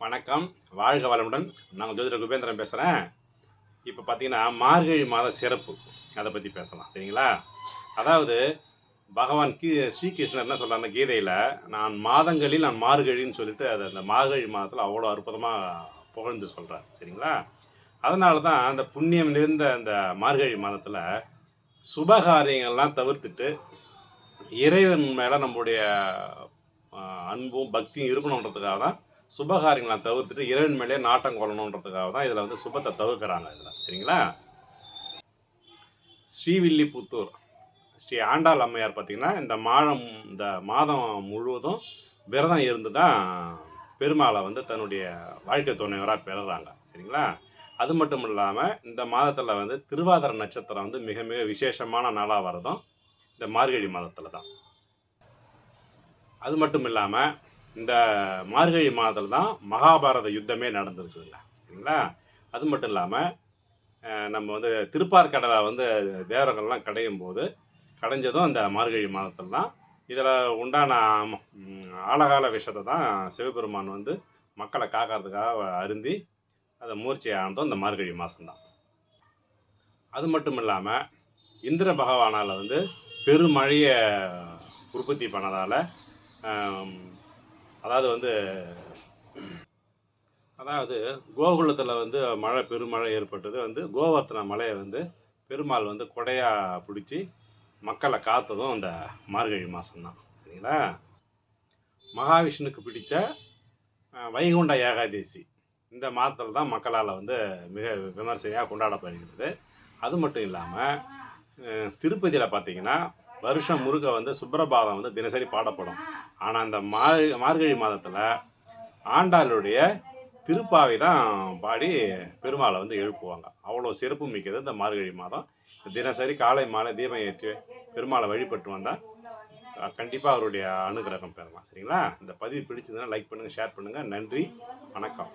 வணக்கம். வாழ்க வளமுடன். நான் ஜோதிடர் குபேந்திரன் பேசுகிறேன். இப்போ பார்த்தீங்கன்னா, மார்கழி மாத சிறப்பு அதை பற்றி பேசலாம். சரிங்களா? அதாவது பகவான் ஸ்ரீகிருஷ்ணர் என்ன சொல்கிறாருன்னா கீதையில், நான் மார்கழின்னு சொல்லிட்டு அதை அந்த மார்கழி மாதத்தில் அவ்வளோ அற்புதமாக புகழ்ந்து சொல்கிறார். சரிங்களா? அதனால தான் அந்த புண்ணியம் நிறைந்த அந்த மார்கழி மாதத்தில் சுபகாரியங்கள்லாம் தவிர்த்துட்டு இறைவன் மேலே நம்முடைய அன்பும் பக்தியும் இருக்கணுன்றதுக்காக தான் சுபகாரியங்களை தவிர்த்துட்டு இறைவன் மேலே நாட்டம் கொள்ளணுன்றதுக்காக தான் இதில் வந்து சுபத்தை தவிர்க்கிறாங்க. இதில் சரிங்களா? ஸ்ரீவில்லிபுத்தூர் ஸ்ரீ ஆண்டாள் அம்மையார் பார்த்திங்கன்னா இந்த மாதம் முழுவதும் விரதம் இருந்து தான் பெருமாளை வந்து தன்னுடைய வாழ்க்கை துணைவராக பெறுறாங்க. சரிங்களா? அது மட்டும் இல்லாமல் இந்த மாதத்தில் வந்து திருவாதிரை நட்சத்திரம் வந்து மிக மிக விசேஷமான நாளாக வரதும் இந்த மார்கழி மாதத்தில் தான். அது மட்டும் இல்லாமல் இந்த மார்கழி மாதத்தில் தான் மகாபாரத யுத்தமே நடந்துருக்குதுங்க. சரிங்களா? அது மட்டும் இல்லாமல் நம்ம வந்து திருப்பார்கடலை வந்து தேவர்கள்லாம் கடைஞ்சதும் அந்த மார்கழி மாதத்தில் தான். இதில் உண்டான ஆழகால விஷத்தை தான் சிவபெருமான் வந்து மக்களை காக்கிறதுக்காக அருந்தி அதை மூர்ச்சை ஆனதும் இந்த மார்கழி மாதம்தான். அது மட்டும் இல்லாமல் இந்திர பகவானால் வந்து பெருமழையை உற்பத்தி பண்ணதால் அதாவது கோகுலத்தில் வந்து பெருமழை ஏற்பட்டது வந்து கோவர்த்தன மலையை வந்து பெருமாள் வந்து கொடையாக பிடிச்சி மக்களை காத்ததும் அந்த மார்கழி மாதம்தான். சரிங்களா? மகாவிஷ்ணுக்கு பிடித்த வைகுண்ட ஏகாதேசி இந்த மாதத்தில் தான் மக்களால் வந்து மிக விமர்சையாக கொண்டாடப்படுகிறது. அது மட்டும் இல்லாமல் திருப்பதியில் பார்த்திங்கன்னா வருஷம் முழுக்க வந்து சுப்ரபாதம் வந்து தினசரி பாடப்படும். ஆனால் இந்த மார்கழி மாதத்தில் ஆண்டாளுடைய திருப்பாவை தான் பாடி பெருமாளை வந்து எழுப்புவாங்க. அவ்வளோ சிறப்பு மிக்கது இந்த மார்கழி மாதம். தினசரி காலை மாலை தீபம் ஏற்றி பெருமாளை வழிபட்டு வந்தால் கண்டிப்பாக அவருடைய அனுகிரகம் பெறலாம். சரிங்களா? இந்த பதிவு பிடிச்சதுன்னா லைக் பண்ணுங்கள், ஷேர் பண்ணுங்கள். நன்றி, வணக்கம்.